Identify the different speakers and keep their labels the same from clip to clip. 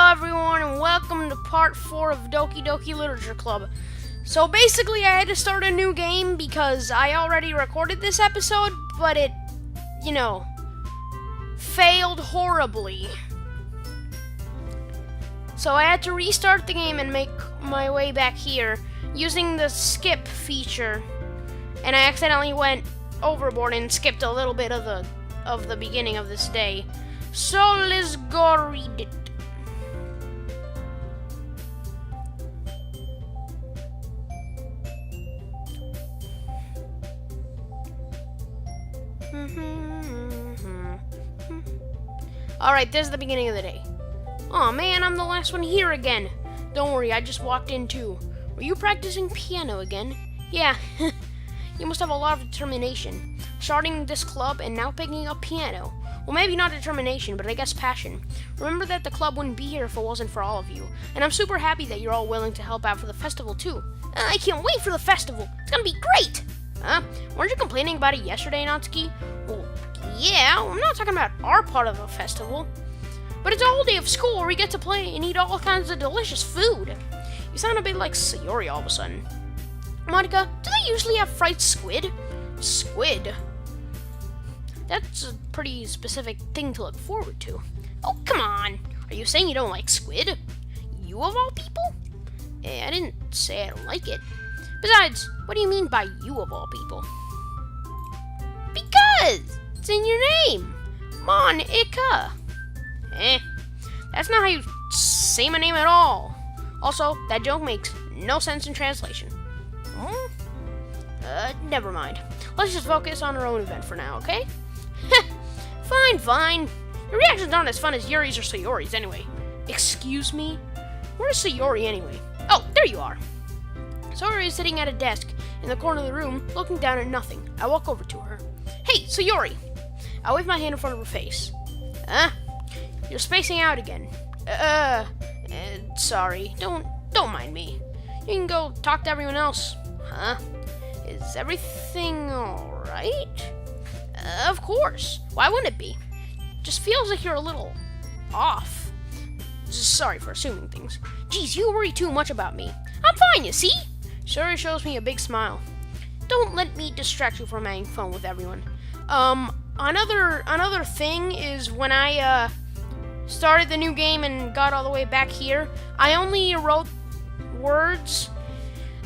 Speaker 1: everyone, and welcome to part 4 of Doki Doki Literature Club. So basically, I had to start a new game because I already recorded this episode, but it, failed horribly. So I had to restart the game and make my way back here using the skip feature, and I accidentally went overboard and skipped a little bit of the beginning of this day. So let's go read it. Alright, this is the beginning of the day. Aw man, I'm the last one here again. Don't worry, I just walked in too. Were you practicing piano again? Yeah, you must have a lot of determination. Starting this club and now picking up piano. Well, maybe not determination, but I guess passion. Remember that the club wouldn't be here if it wasn't for all of you. And I'm super happy that you're all willing to help out for the festival too. I can't wait for the festival. It's gonna be great! Huh? Weren't you complaining about it yesterday, Natsuki? Well, yeah, I'm not talking about our part of the festival. But it's a whole day of school where we get to play and eat all kinds of delicious food. You sound a bit like Sayori all of a sudden. Monica, do they usually have fried squid? Squid? That's a pretty specific thing to look forward to. Oh, come on. Are you saying you don't like squid? You of all people? I didn't say I don't like it. Besides, what do you mean by you of all people? Because it's in your name. Monica. That's not how you say my name at all. Also, that joke makes no sense in translation. Never mind. Let's just focus on our own event for now, okay? Fine. Your reactions aren't as fun as Yuri's or Sayori's anyway. Excuse me? Where's Sayori anyway? Oh, there you are. Sayori is sitting at a desk in the corner of the room, looking down at nothing. I walk over to her. Hey, Sayori! I wave my hand in front of her face. You're spacing out again. Sorry. Don't mind me. You can go talk to everyone else. Huh? Is everything alright? Of course. Why wouldn't it be? Just feels like you're a little off. Sorry for assuming things. Geez, you worry too much about me. I'm fine, you see? Sayori shows me a big smile. Don't let me distract you from having fun with everyone. Another thing is when I, started the new game and got all the way back here, I only wrote words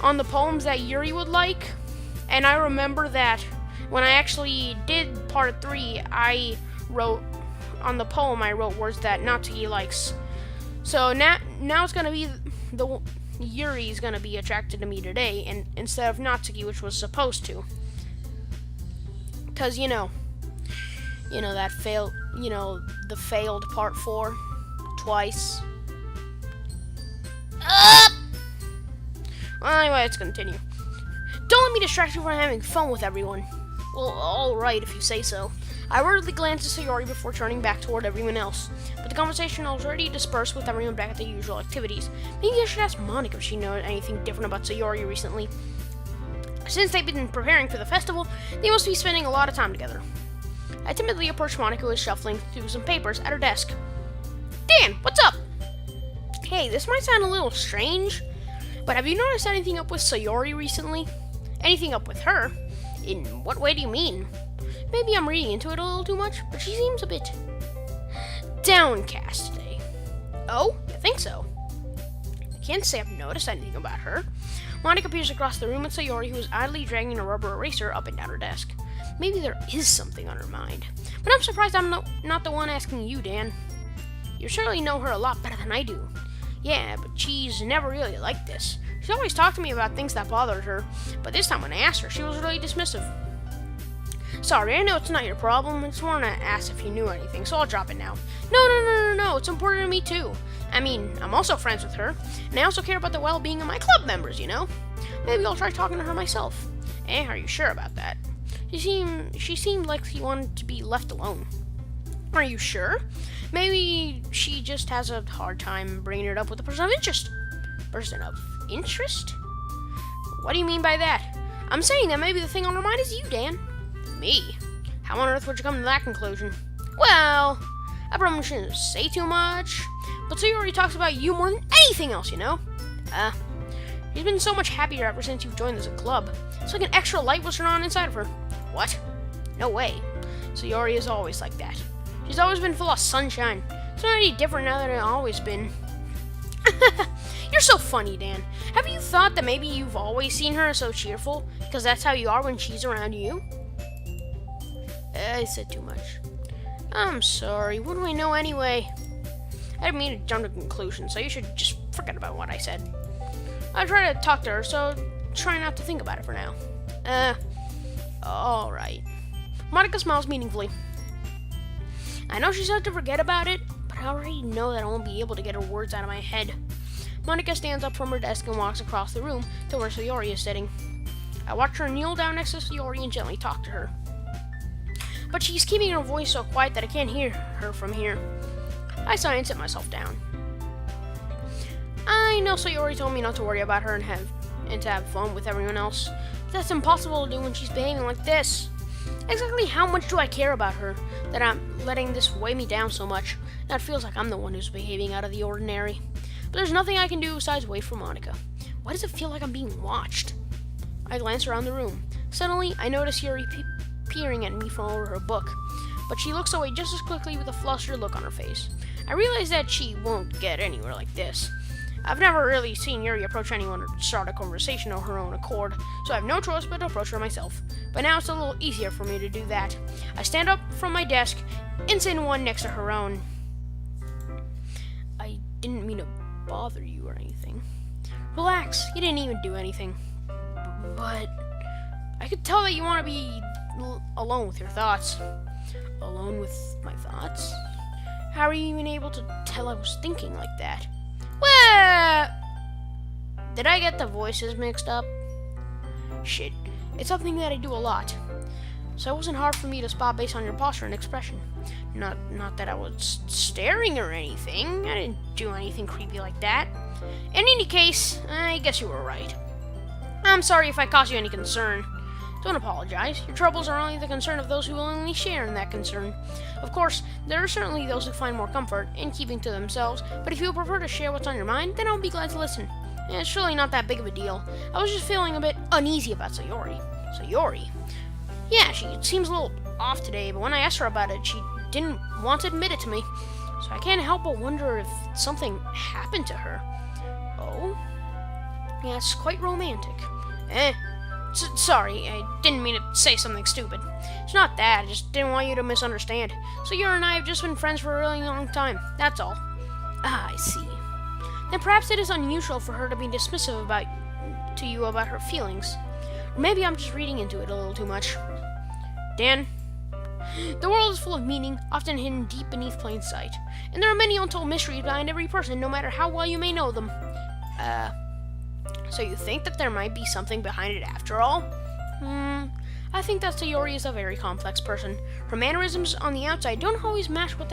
Speaker 1: on the poems that Yuri would like, and I remember that when I actually did part 3, I wrote on the poem, I wrote words that Natsuki likes. So now it's gonna be Yuri's gonna be attracted to me today, and instead of Natsuki, which was supposed to. Cause that failed, the failed part 4 twice. Well, anyway, let's continue. Don't let me distract you from having fun with everyone. Well, alright if you say so. I worriedly glanced at Sayori before turning back toward everyone else, but the conversation was already dispersed with everyone back at the usual activities. Maybe I should ask Monica if she knows anything different about Sayori recently. Since they've been preparing for the festival, they must be spending a lot of time together. I timidly approached Monica, who was shuffling through some papers at her desk. Dan, what's up? Hey, this might sound a little strange, but have you noticed anything up with Sayori recently? Anything up with her? In what way do you mean? Maybe I'm reading into it a little too much, but she seems a bit downcast today. Oh, you think so? I can't say I've noticed anything about her. Monica peers across the room at Sayori, who is idly dragging a rubber eraser up and down her desk. Maybe there is something on her mind. But I'm surprised I'm not the one asking you, Dan. You surely know her a lot better than I do. Yeah, but she's never really like this. She's always talked to me about things that bothered her, but this time when I asked her, she was really dismissive. Sorry, I know it's not your problem. I just wanted to ask if you knew anything, so I'll drop it now. No, it's important to me too. I mean, I'm also friends with her, and I also care about the well-being of my club members, Maybe I'll try talking to her myself. Are you sure about that? She seemed like she wanted to be left alone. Are you sure? Maybe she just has a hard time bringing it up with a person of interest. Person of interest? What do you mean by that? I'm saying that maybe the thing on her mind is you, Dan. Me? How on earth would you come to that conclusion? Well, I probably shouldn't say too much, but Sayori talks about you more than anything else, you know? She's been so much happier ever since you've joined as a club. It's like an extra light was turned on inside of her. What? No way. Sayori is always like that. She's always been full of sunshine. It's not any different now than it's always been. You're so funny, Dan. Have you thought that maybe you've always seen her so cheerful? Because that's how you are when she's around you? I said too much. I'm sorry. What do I know anyway? I didn't mean to jump to conclusions, so you should just forget about what I said. I try to talk to her, so try not to think about it for now. Alright. Monica smiles meaningfully. I know she said to forget about it, but I already know that I won't be able to get her words out of my head. Monica stands up from her desk and walks across the room to where Sayori is sitting. I watch her kneel down next to Sayori and gently talk to her. But she's keeping her voice so quiet that I can't hear her from here. I sigh and sit myself down. I know Sayori told me not to worry about her and to have fun with everyone else, but that's impossible to do when she's behaving like this. Exactly how much do I care about her that I'm letting this weigh me down so much? Now it feels like I'm the one who's behaving out of the ordinary. But there's nothing I can do besides wait for Monica. Why does it feel like I'm being watched? I glance around the room. Suddenly, I notice Yuri peering at me from over her book, but she looks away just as quickly with a flustered look on her face. I realize that she won't get anywhere like this. I've never really seen Yuri approach anyone or start a conversation of her own accord, so I have no choice but to approach her myself. But now it's a little easier for me to do that. I stand up from my desk and sit in one next to her own. I didn't mean to bother you or anything. Relax, you didn't even do anything. But I could tell that you want to be alone with your thoughts. Alone with my thoughts? How are you even able to tell I was thinking like that? Well, did I get the voices mixed up? Shit, it's something that I do a lot. So it wasn't hard for me to spot based on your posture and expression. Not that I was staring or anything. I didn't do anything creepy like that. In any case, I guess you were right. I'm sorry if I caused you any concern. Don't apologize. Your troubles are only the concern of those who willingly share in that concern. Of course, there are certainly those who find more comfort in keeping to themselves, but if you prefer to share what's on your mind, then I'll be glad to listen. It's really not that big of a deal. I was just feeling a bit uneasy about Sayori. Sayori? Yeah, she seems a little off today, but when I asked her about it, she didn't want to admit it to me. So I can't help but wonder if something happened to her. Oh? Yeah, it's quite romantic. Sorry, I didn't mean to say something stupid. It's not that, I just didn't want you to misunderstand. So you and I have just been friends for a really long time, that's all. Ah, I see. Then perhaps it is unusual for her to be dismissive to you about her feelings. Or maybe I'm just reading into it a little too much. Dan, the world is full of meaning, often hidden deep beneath plain sight. And there are many untold mysteries behind every person, no matter how well you may know them. So you think that there might be something behind it after all? I think that Sayori is a very complex person. Her mannerisms on the outside don't always match what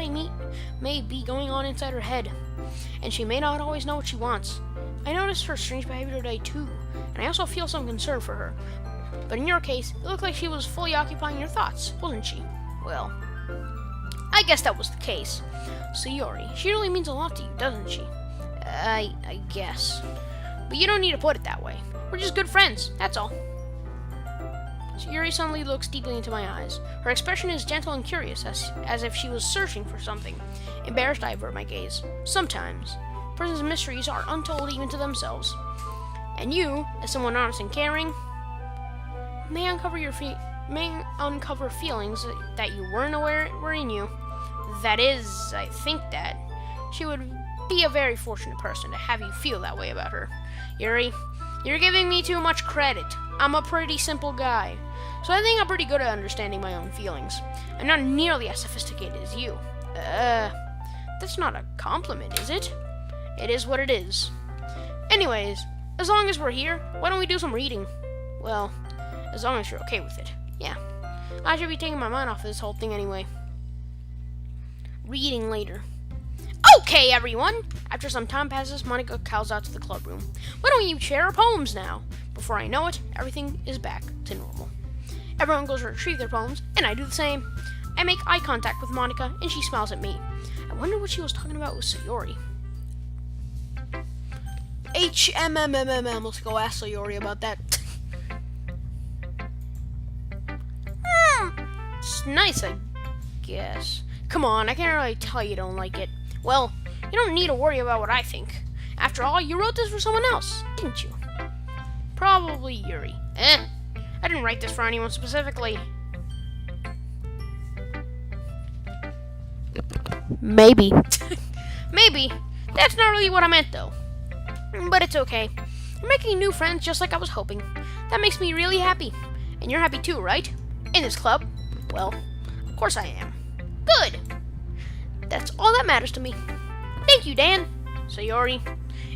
Speaker 1: may be going on inside her head. And she may not always know what she wants. I noticed her strange behavior today too, and I also feel some concern for her. But in your case, it looked like she was fully occupying your thoughts, wasn't she? Well, I guess that was the case. Sayori, she really means a lot to you, doesn't she? I guess. But you don't need to put it that way. We're just good friends, that's all. Sayori suddenly looks deeply into my eyes. Her expression is gentle and curious, as if she was searching for something. Embarrassed, I avert my gaze. Sometimes, a person's mysteries are untold even to themselves. And you, as someone honest and caring, may uncover feelings that you weren't aware were in you. That is, I think that she would be a very fortunate person to have you feel that way about her. Yuri, you're giving me too much credit. I'm a pretty simple guy, so I think I'm pretty good at understanding my own feelings. I'm not nearly as sophisticated as you. That's not a compliment, is it? It is what it is. Anyways, as long as we're here, why don't we do some reading? Well, as long as you're okay with it. Yeah. I should be taking my mind off of this whole thing anyway. Reading later. Okay, everyone! After some time passes, Monica calls out to the club room. Why don't you share our poems now? Before I know it, everything is back to normal. Everyone goes to retrieve their poems, and I do the same. I make eye contact with Monica, and she smiles at me. I wonder what she was talking about with Sayori. HMMMMM. Let's go ask Sayori about that. It's nice, I guess. Come on, I can't really tell you don't like it. Well, you don't need to worry about what I think. After all, you wrote this for someone else, didn't you? Probably Yuri. I didn't write this for anyone specifically. Maybe. Maybe. That's not really what I meant, though. But it's okay. You're making new friends just like I was hoping. That makes me really happy. And you're happy too, right? In this club? Well, of course I am. Good. That's all that matters to me. Thank you, Dan. Sayori,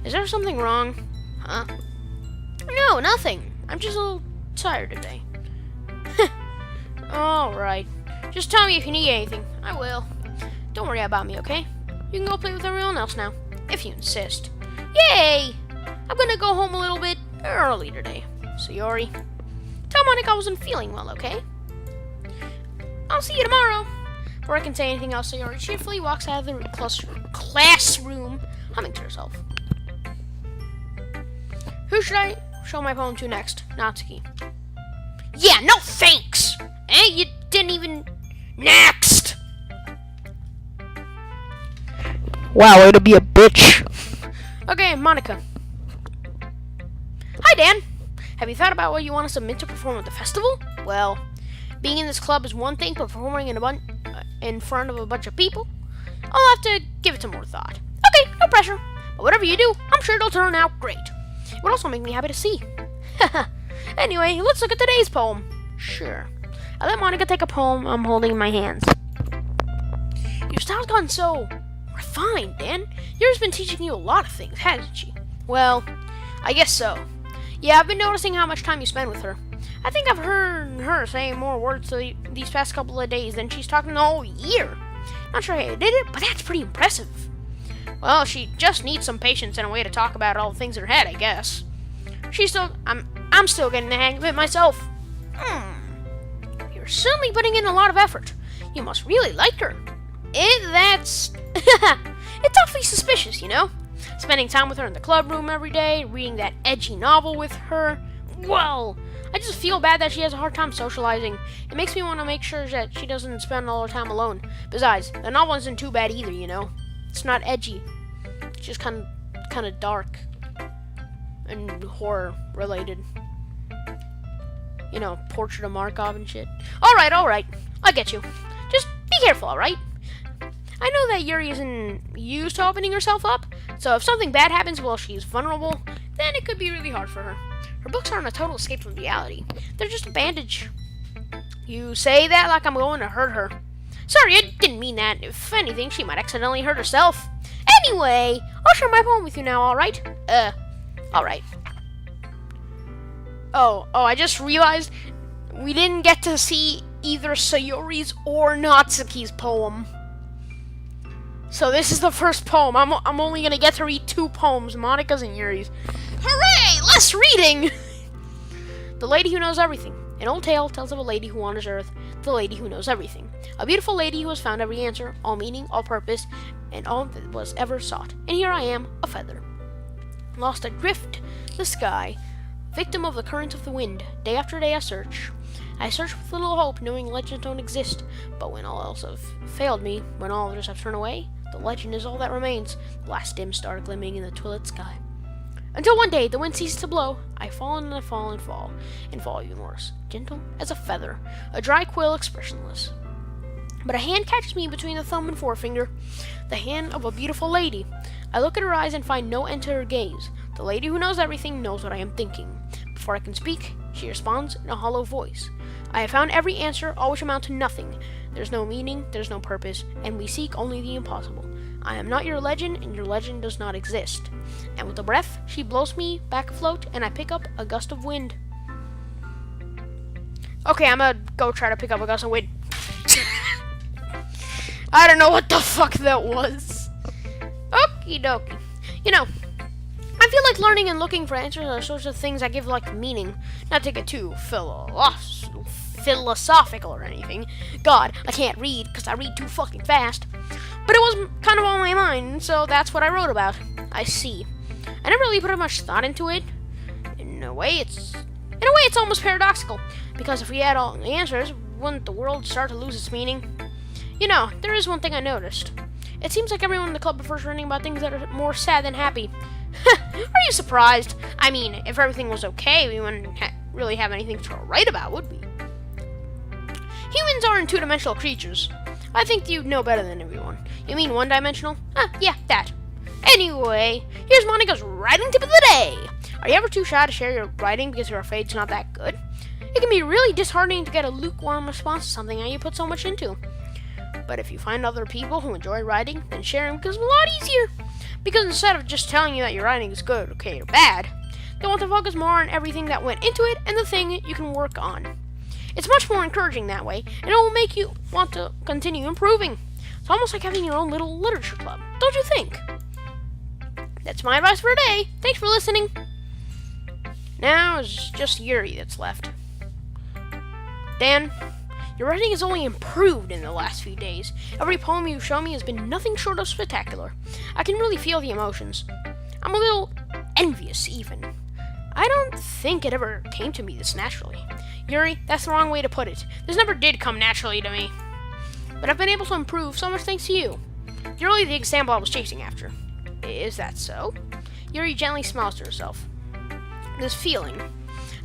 Speaker 1: is there something wrong? Huh? No, nothing. I'm just a little tired today. Alright. Just tell me if you need anything. I will. Don't worry about me, okay? You can go play with everyone else now, if you insist. Yay! I'm gonna go home a little bit early today. Sayori, tell Monica I wasn't feeling well, okay? I'll see you tomorrow. Before I can say anything else, Sayori cheerfully walks out of the classroom, humming to herself. Who should I show my poem to next? Natsuki. Yeah, no thanks! You didn't even... Next! Wow, way to be a bitch. Okay, Monica. Hi, Dan. Have you thought about what you want to submit to perform at the festival? Well, being in this club is one thing, but performing in front of a bunch of people? I'll have to give it some more thought. Okay, no pressure. But whatever you do, I'm sure it'll turn out great. It would also make me happy to see. Anyway, let's look at today's poem. Sure. I let Monica take a poem I'm holding in my hands. Your style's gotten so refined, Dan. Yuri's been teaching you a lot of things, hasn't she? Well, I guess so. Yeah, I've been noticing how much time you spend with her. I think I've heard her say more words these past couple of days than she's talking the whole year. Not sure how you did it, but that's pretty impressive. Well, she just needs some patience and a way to talk about all the things in her head, I guess. I'm still getting the hang of it myself. You're certainly putting in a lot of effort. You must really like her. It's awfully suspicious, you know? Spending time with her in the club room every day, reading that edgy novel with her. Well, I just feel bad that she has a hard time socializing. It makes me want to make sure that she doesn't spend all her time alone. Besides, the novel isn't too bad either, you know? It's not edgy. It's just kind of dark and horror related. You know, Portrait of Markov and shit. Alright. I get you. Just be careful, alright? I know that Yuri isn't used to opening herself up, so if something bad happens while she's vulnerable, then it could be really hard for her. Her books aren't a total escape from reality. They're just a bandage. You say that like I'm going to hurt her. Sorry, I didn't mean that. If anything, she might accidentally hurt herself. Anyway, I'll share my poem with you now, alright? Alright. Oh, I just realized we didn't get to see either Sayori's or Natsuki's poem. So this is the first poem. I'm only gonna get to read 2 poems, Monica's and Yuri's. Hooray! Less reading! The Lady Who Knows Everything. An old tale tells of a lady who wanders Earth, the lady who knows everything. A beautiful lady who has found every answer, all meaning, all purpose, and all that was ever sought. And here I am, a feather. Lost adrift the sky, victim of the current of the wind. Day after day I search. I search with little hope, knowing legends don't exist. But when all else have failed me, when all others have turned away, the legend is all that remains, the last dim star gleaming in the twilit sky. Until one day the wind ceases to blow, I fall and I fall and fall, and fall even worse, gentle as a feather, a dry quill expressionless. But a hand catches me between the thumb and forefinger, the hand of a beautiful lady. I look at her eyes and find no end to her gaze. The lady who knows everything knows what I am thinking. Before I can speak, she responds in a hollow voice. I have found every answer, all which amount to nothing. There's no meaning, there's no purpose, and we seek only the impossible. I am not your legend, and your legend does not exist. And with a breath, she blows me back afloat, and I pick up a gust of wind. Okay, I'm gonna go try to pick up a gust of wind. I don't know what the fuck that was. Okie dokie. You know, I feel like learning and looking for answers are sorts of things that give like meaning. Not to get too philosophical or anything. God, I can't read because I read too fucking fast. But it was kind of on my mind, so that's what I wrote about. I see. I never really put much thought into it. In a way, it's almost paradoxical. Because if we had all the answers, wouldn't the world start to lose its meaning? You know, there is one thing I noticed. It seems like everyone in the club prefers writing about things that are more sad than happy. Are you surprised? I mean, if everything was okay, we wouldn't really have anything to write about, would we? Humans aren't two-dimensional creatures. I think you'd know better than everyone. You mean one-dimensional? Yeah, that. Anyway, here's Monica's writing tip of the day. Are you ever too shy to share your writing because you're afraid it's not that good? It can be really disheartening to get a lukewarm response to something that you put so much into. But if you find other people who enjoy writing, then sharing becomes a lot easier. Because instead of just telling you that your writing is good, okay, or bad, they want to focus more on everything that went into it and the thing you can work on. It's much more encouraging that way, and it will make you want to continue improving. It's almost like having your own little literature club, don't you think? That's my advice for today. Thanks for listening. Now it's just Yuri that's left. Dan, your writing has only improved in the last few days. Every poem you've shown me has been nothing short of spectacular. I can really feel the emotions. I'm a little envious, even. I don't think it ever came to me this naturally. Yuri, that's the wrong way to put it. This never did come naturally to me. But I've been able to improve so much thanks to you. You're really the example I was chasing after. Is that so? Yuri gently smiles to herself. This feeling.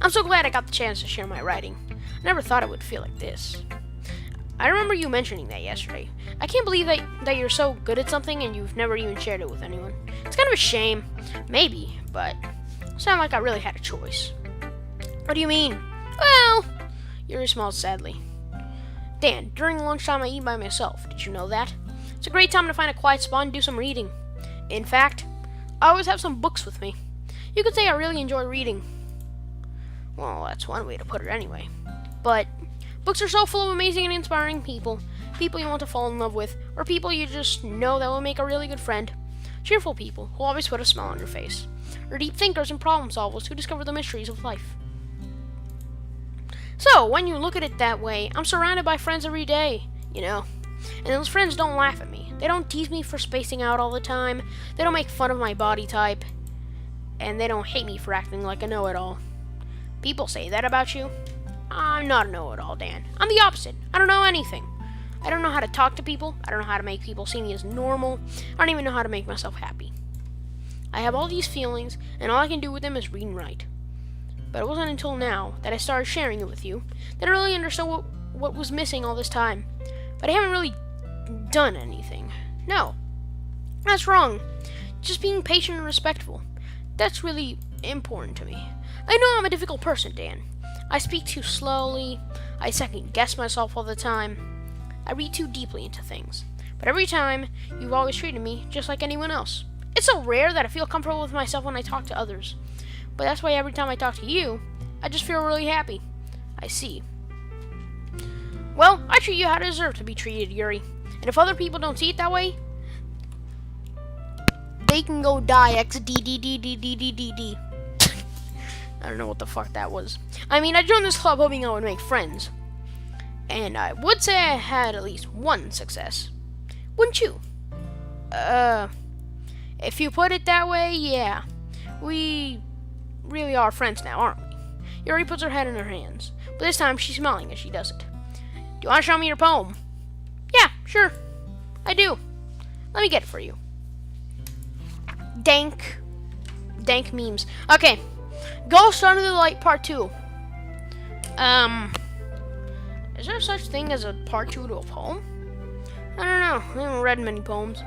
Speaker 1: I'm so glad I got the chance to share my writing. I never thought it would feel like this. I remember you mentioning that yesterday. I can't believe that you're so good at something and you've never even shared it with anyone. It's kind of a shame. Maybe, but it's not like I really had a choice. What do you mean? Well, Yuri smiles sadly. Dan, during lunchtime I eat by myself. Did you know that? It's a great time to find a quiet spot and do some reading. In fact, I always have some books with me. You could say I really enjoy reading. Well, that's one way to put it anyway. But books are so full of amazing and inspiring people. People you want to fall in love with, or people you just know that will make a really good friend. Cheerful people who always put a smile on your face. Or deep thinkers and problem solvers who discover the mysteries of life. So, when you look at it that way, I'm surrounded by friends every day, you know. And those friends don't laugh at me. They don't tease me for spacing out all the time. They don't make fun of my body type. And they don't hate me for acting like a know-it-all. People say that about you. I'm not a know-it-all, Dan. I'm the opposite. I don't know anything. I don't know how to talk to people. I don't know how to make people see me as normal. I don't even know how to make myself happy. I have all these feelings, and all I can do with them is read and write. But it wasn't until now that I started sharing it with you that I really understood what was missing all this time. But I haven't really done anything. No. That's wrong. Just being patient and respectful. That's really important to me. I know I'm a difficult person, Dan. I speak too slowly. I second-guess myself all the time. I read too deeply into things. But every time, you've always treated me just like anyone else. It's so rare that I feel comfortable with myself when I talk to others. But that's why every time I talk to you, I just feel really happy. I see. Well, I treat you how I deserve to be treated, Yuri. And if other people don't see it that way, they can go die XDDDDDDD. I don't know what the fuck that was. I mean, I joined this club hoping I would make friends. And I would say I had at least one success. Wouldn't you? If you put it that way, yeah. We really are friends now, aren't we? Yuri puts her head in her hands. But this time, she's smiling as she does it. Do you want to show me your poem? Yeah, sure. I do. Let me get it for you. Dank. Dank memes. Okay. Ghost Under the Light Part 2. Is there such thing as a Part 2 to a poem? I don't know. I haven't read many poems.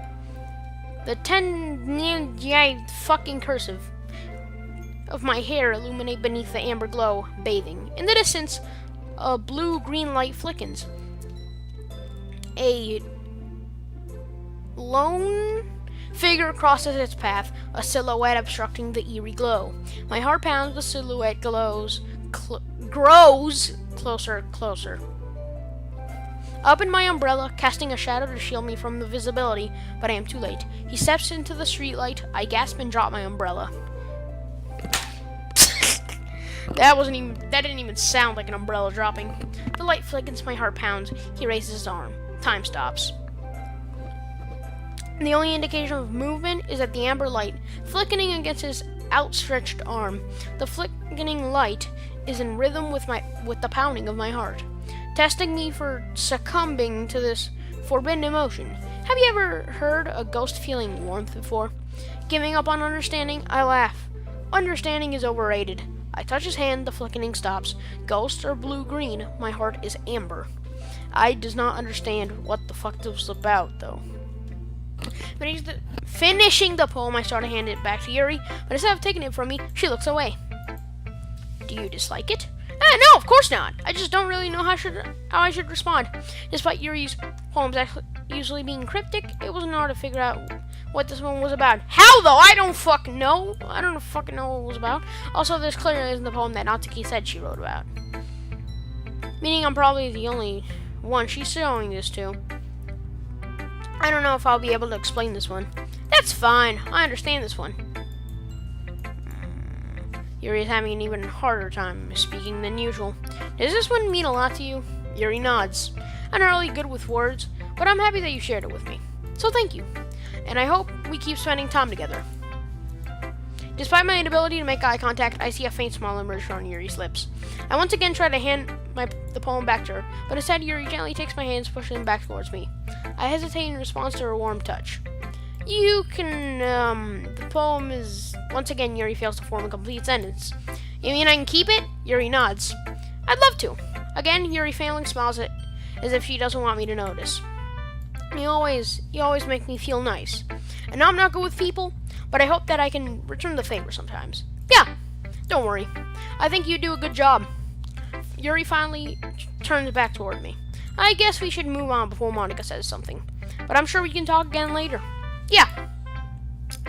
Speaker 1: The 10 fucking cursive of my hair illuminate beneath the amber glow, bathing. In the distance, a blue-green light flickens. A lone figure crosses its path, a silhouette obstructing the eerie glow. My heart pounds, the silhouette grows closer. Up in my umbrella, casting a shadow to shield me from the visibility, but I am too late. He steps into the streetlight. I gasp and drop my umbrella. That didn't even sound like an umbrella dropping. The light flickens, my heart pounds. He raises his arm. Time stops. The only indication of movement is that the amber light flicking against his outstretched arm. The flicking light is in rhythm with the pounding of my heart, testing me for succumbing to this forbidden emotion. Have you ever heard a ghost feeling warmth before? Giving up on understanding, I laugh. Understanding is overrated. I touch his hand, the flicking stops. Ghosts are blue-green, my heart is amber. I does not understand what the fuck this was about, though. Finishing the poem, I start to hand it back to Yuri, but instead of taking it from me, she looks away. Do you dislike it? No, of course not. I just don't really know how I should respond. Despite Yuri's poems usually being cryptic, it wasn't hard to figure out what this one was about. How though? I don't fucking know. I don't fucking know what it was about. Also, this clearly isn't the poem that Natsuki said she wrote about. Meaning I'm probably the only one she's showing this to. I don't know if I'll be able to explain this one. That's fine. I understand this one. Yuri is having an even harder time speaking than usual. Does this one mean a lot to you? Yuri nods. I'm not really good with words, but I'm happy that you shared it with me. So thank you. And I hope we keep spending time together. Despite my inability to make eye contact, I see a faint smile emerge on Yuri's lips. I once again try to hand the poem back to her, but instead Yuri gently takes my hands, pushing them back towards me. I hesitate in response to her warm touch. You can, the poem is... Once again, Yuri fails to form a complete sentence. You mean I can keep it? Yuri nods. I'd love to. Again, Yuri failing smiles as if she doesn't want me to notice. You always make me feel nice. And I'm not good with people, but I hope that I can return the favor sometimes. Yeah, don't worry. I think you do a good job. Yuri finally turns back toward me. I guess we should move on before Monica says something. But I'm sure we can talk again later. Yeah,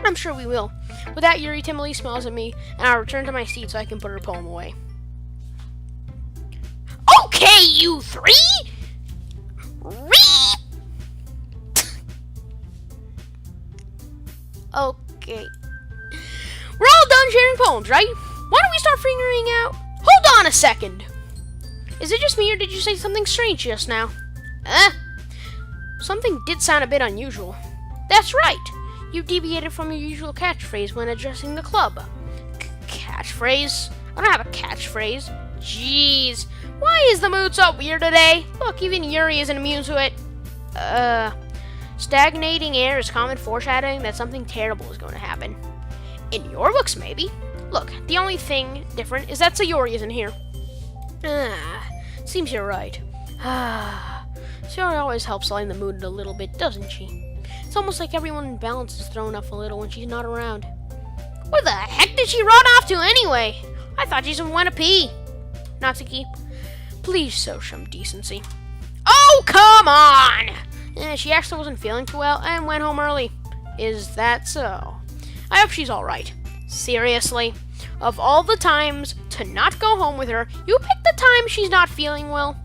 Speaker 1: I'm sure we will. With that, Yuri timidly smiles at me, and I return to my seat so I can put her poem away. Okay, you three! Okay. We're all done sharing poems, right? Why don't we start figuring out... Hold on a second! Is it just me, or did you say something strange just now? Something did sound a bit unusual. That's right. You deviated from your usual catchphrase when addressing the club. Catchphrase? I don't have a catchphrase. Jeez. Why is the mood so weird today? Look, even Yuri isn't immune to it. Stagnating air is common foreshadowing that something terrible is going to happen. In your books, maybe. Look, the only thing different is that Sayori isn't here. Seems you're right. Sayori always helps lighten the mood a little bit, doesn't she? It's almost like everyone's balance is thrown off a little when she's not around. Where the heck did she run off to anyway? I thought she just went to pee. Natsuki, please show some decency. Oh, come on! She actually wasn't feeling too well and went home early. Is that so? I hope she's alright. Seriously? Of all the times to not go home with her, you picked the time she's not feeling well?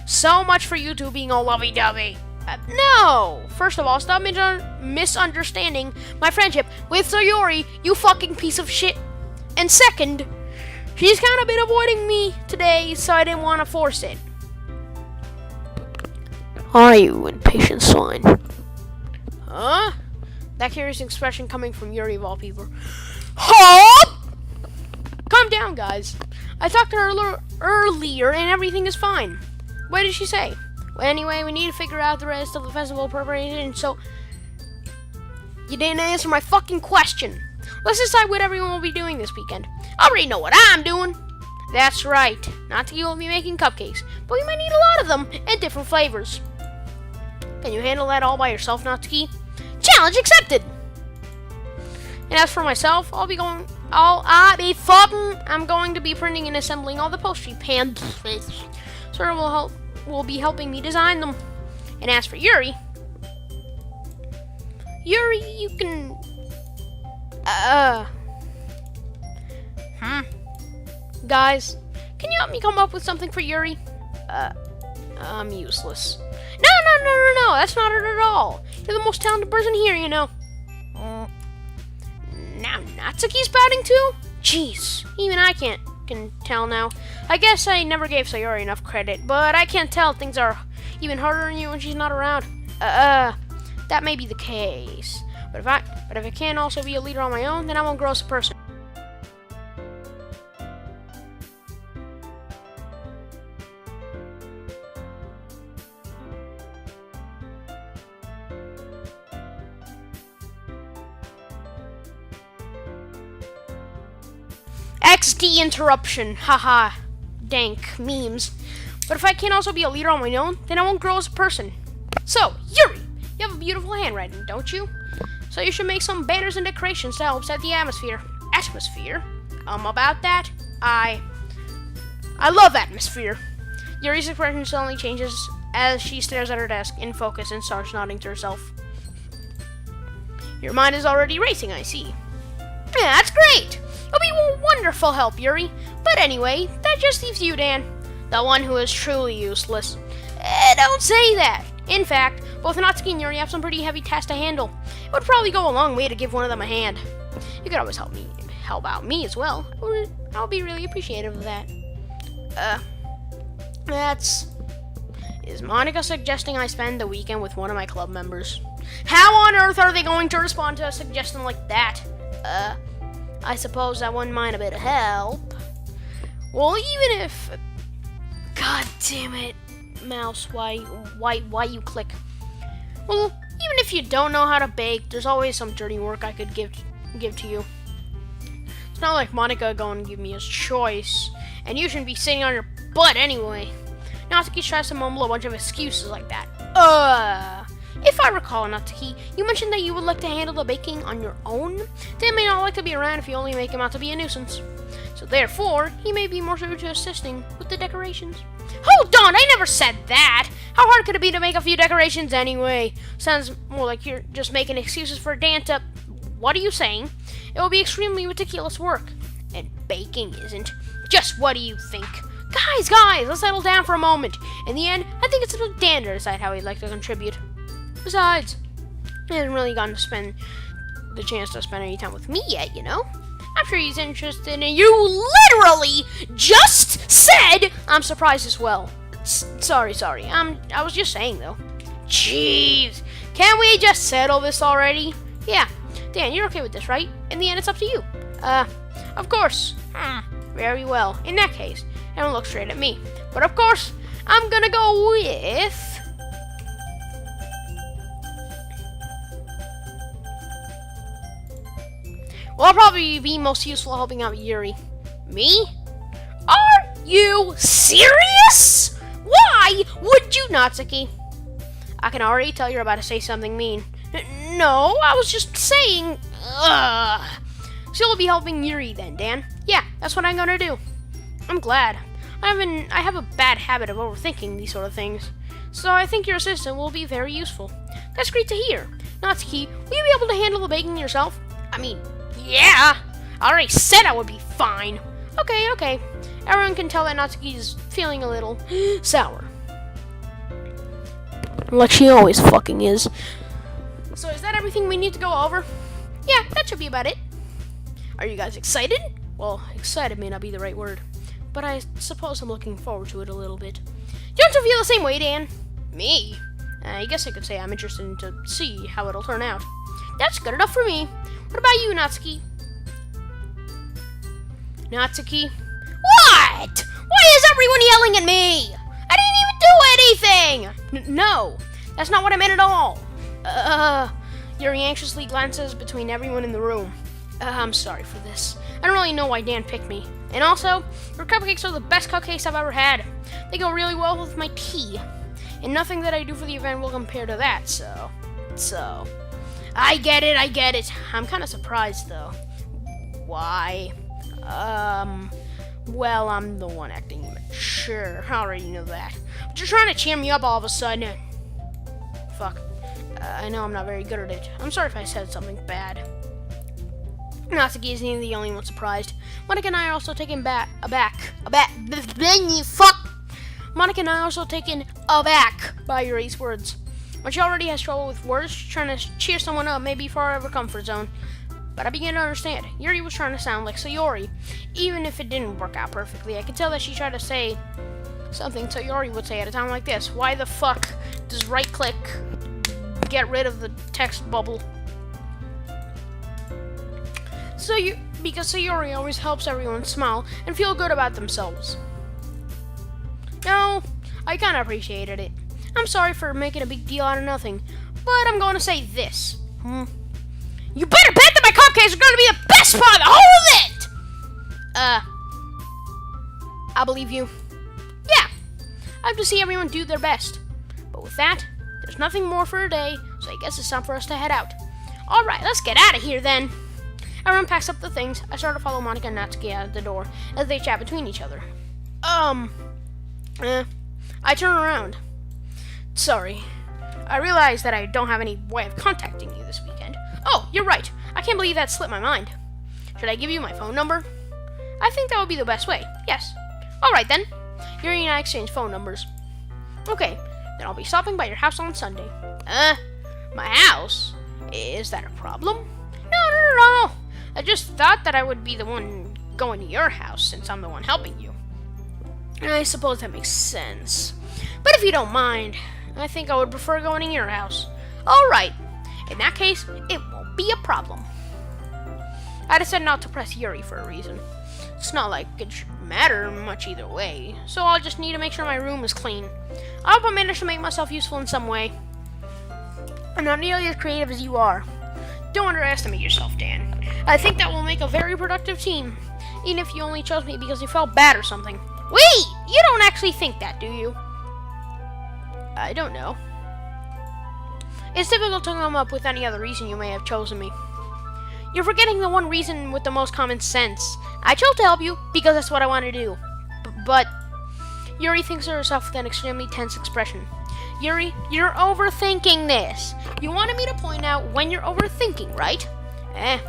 Speaker 1: So much for you two being all lovey-dovey. No! First of all, stop misunderstanding my friendship with Sayori, you fucking piece of shit. And second, she's kind of been avoiding me today, so I didn't want to force it. Are you impatient swine? Huh? That curious expression coming from Yuri of all people. Huh? Calm down, guys. I talked to her earlier and everything is fine. What did she say? Well, anyway, we need to figure out the rest of the festival preparation, so... You didn't answer my fucking question. Let's decide what everyone will be doing this weekend. I already know what I'm doing. That's right. Natsuki will be making cupcakes, but we might need a lot of them and different flavors. Can you handle that all by yourself, Natsuki? Challenge accepted! And as for myself, I'm going to be printing and assembling all the pastry pans. Sora will be helping me design them. And as for Yuri, you can... Guys, can you help me come up with something for Yuri? I'm useless. No, that's not it at all. You're the most talented person here, you know. Now Natsuki's pouting too? Jeez, even I can't. can tell now. I guess I never gave Sayori enough credit, but I can't tell. Things are even harder on you when she's not around. That may be the case. But if I can't also be a leader on my own, then I won't grow as a person. XD interruption. Haha. Dank. Memes. But if I can't also be a leader on my own, then I won't grow as a person. So, Yuri, you have a beautiful handwriting, don't you? So you should make some banners and decorations to help set the atmosphere. Atmosphere? About that, I love atmosphere. Yuri's expression suddenly changes as she stares at her desk in focus and starts nodding to herself. Your mind is already racing, I see. Yeah, that's great. You'll be a wonderful help, Yuri. But anyway, that just leaves you, Dan. The one who is truly useless. Don't say that. In fact, both Natsuki and Yuri have some pretty heavy tasks to handle. It would probably go a long way to give one of them a hand. You could always help out me as well. I'll be really appreciative of that. Is Monica suggesting I spend the weekend with one of my club members? How on earth are they going to respond to a suggestion like that? I suppose that wouldn't mind a bit of help. Well, even if... God damn it, mouse, why you click? Well, even if you don't know how to bake, there's always some dirty work I could give to you. It's not like Monica going to give me a choice, and you shouldn't be sitting on your butt anyway. Natsuki tries to mumble a bunch of excuses like that. If I recall, Natsuki, you mentioned that you would like to handle the baking on your own. Dan may not like to be around if you only make him out to be a nuisance. So therefore, he may be more suited to assisting with the decorations. Hold on, I never said that! How hard could it be to make a few decorations anyway? Sounds more like you're just making excuses for Dan to... What are you saying? It will be extremely meticulous work. And baking isn't. Just what do you think? Guys, let's settle down for a moment. In the end, I think it's up to Dan to decide how he'd like to contribute. Besides, he hasn't really gotten to spend the chance to spend any time with me yet, you know? I'm sure he's interested in you literally just said I'm surprised as well. Sorry. I was just saying, though. Jeez. Can't we just settle this already? Yeah. Dan, you're okay with this, right? In the end, it's up to you. Of course. Very well. In that case, everyone look straight at me. But of course, I'm gonna go with... Well, I'll probably be most useful helping out Yuri. Me? Are you serious? Why would you, Natsuki? I can already tell you're about to say something mean. No, I was just saying... So you'll be helping Yuri then, Dan? Yeah, that's what I'm gonna do. I'm glad. I have a bad habit of overthinking these sort of things. So I think your assistant will be very useful. That's great to hear. Natsuki, will you be able to handle the baking yourself? I mean... Yeah! I already said I would be fine. Okay. Everyone can tell that Natsuki's feeling a little sour. Like she always fucking is. So is that everything we need to go over? Yeah, that should be about it. Are you guys excited? Well, excited may not be the right word, but I suppose I'm looking forward to it a little bit. Don't you feel the same way, Dan? Me? I guess I could say I'm interested to see how it'll turn out. That's good enough for me. What about you, Natsuki? Natsuki? What? Why is everyone yelling at me? I didn't even do anything! No, that's not what I meant at all. Yuri anxiously glances between everyone in the room. I'm sorry for this. I don't really know why Dan picked me. And also, your cupcakes are the best cupcakes I've ever had. They go really well with my tea. And nothing that I do for the event will compare to that, so... I get it. I'm kind of surprised, though. Why? Well, I'm the one acting immature. I already know that. But you're trying to cheer me up all of a sudden. Fuck. I know I'm not very good at it. I'm sorry if I said something bad. Natsuki isn't the only one surprised. Monica and I are also taken aback by Yuri's words. When she already has trouble with words, trying to cheer someone up may be far out of her comfort zone. but I began to understand. Yuri was trying to sound like Sayori, even if it didn't work out perfectly. I could tell that she tried to say something Sayori would say at a time like this. Why the fuck does right-click get rid of the text bubble? Because Sayori always helps everyone smile and feel good about themselves. No, I kinda appreciated it. I'm sorry for making a big deal out of nothing, but I'm going to say this. You better bet that my cupcakes are going to be the best part of the whole event! I believe you. Yeah, I have to see everyone do their best. But with that, there's nothing more for today, so I guess it's time for us to head out. Alright, let's get out of here then. Everyone packs up the things. I start to follow Monica and Natsuki out the door as they chat between each other. I turn around. Sorry. I realize that I don't have any way of contacting you this weekend. Oh, you're right. I can't believe that slipped my mind. Should I give you my phone number? I think that would be the best way. Yes. Alright then. Yuri and I exchange phone numbers. Okay, then I'll be stopping by your house on Sunday. My house? Is that a problem? No. I just thought that I would be the one going to your house since I'm the one helping you. I suppose that makes sense. But if you don't mind, I think I would prefer going to your house. Alright. In that case, it won't be a problem. I decided not to press Yuri for a reason. It's not like it should matter much either way, so I'll just need to make sure my room is clean. I hope I manage to make myself useful in some way. I'm not nearly as creative as you are. Don't underestimate yourself, Dan. I think that will make a very productive team, even if you only chose me because you felt bad or something. Wait! You don't actually think that, do you? I don't know. It's difficult to come up with any other reason you may have chosen me. You're forgetting the one reason with the most common sense. I chose to help you because that's what I want to do. But Yuri thinks of herself with an extremely tense expression. Yuri, you're overthinking this. You wanted me to point out when you're overthinking, right? I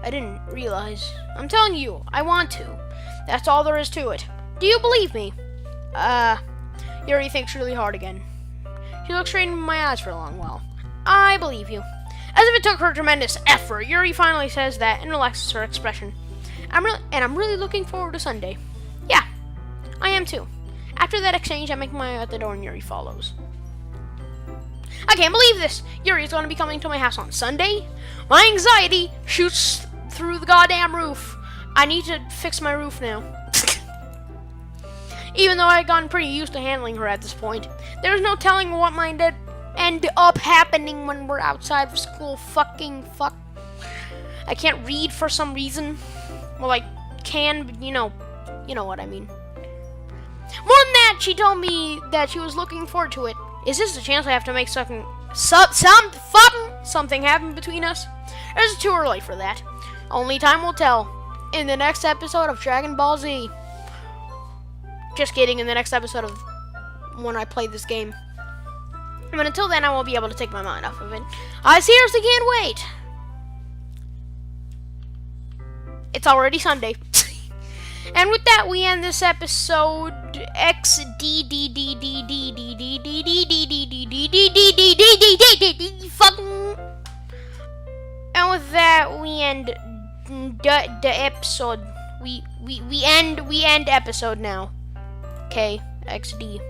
Speaker 1: didn't realize. I'm telling you, I want to. That's all there is to it. Do you believe me? Yuri thinks really hard again. She looks straight into my eyes for a long while. I believe you. As if it took her tremendous effort, Yuri finally says that and relaxes her expression. I'm really looking forward to Sunday. Yeah, I am too. After that exchange, I make my way out the door and Yuri follows. I can't believe this! Yuri is going to be coming to my house on Sunday? My anxiety shoots through the goddamn roof. I need to fix my roof now. Even though I had gotten pretty used to handling her at this point, there's no telling what might end up happening when we're outside of school. Fuck. I can't read for some reason. Well, I can, but you know what I mean. More than that, she told me that she was looking forward to it. Is this a chance I have to make something happen between us? Or is it too early for that? Only time will tell. In the next episode of Dragon Ball Z. Just kidding, in the next episode of when I play this game. But until then, I won't be able to take my mind off of it. I seriously can't wait. It's already Sunday. And with that, we end this episode. And with that, we end the episode. We end episode now. Okay, XD.